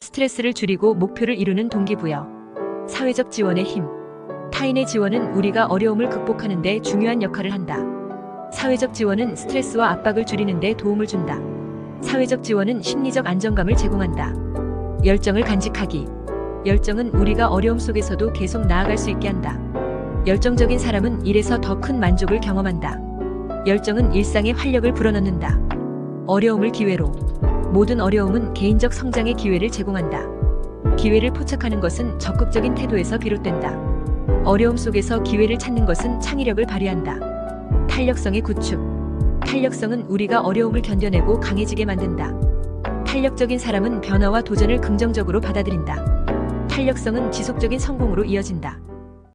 스트레스를 줄이고 목표를 이루는 동기부여. 사회적 지원의 힘. 타인의 지원은 우리가 어려움을 극복하는 데 중요한 역할을 한다. 사회적 지원은 스트레스와 압박을 줄이는 데 도움을 준다. 사회적 지원은 심리적 안정감을 제공한다. 열정을 간직하기. 열정은 우리가 어려움 속에서도 계속 나아갈 수 있게 한다. 열정적인 사람은 일에서 더 큰 만족을 경험한다. 열정은 일상에 활력을 불어넣는다. 어려움을 기회로. 모든 어려움은 개인적 성장의 기회를 제공한다. 기회를 포착하는 것은 적극적인 태도에서 비롯된다. 어려움 속에서 기회를 찾는 것은 창의력을 발휘한다. 탄력성의 구축. 탄력성은 우리가 어려움을 견뎌내고 강해지게 만든다. 탄력적인 사람은 변화와 도전을 긍정적으로 받아들인다. 탄력성은 지속적인 성공으로 이어진다.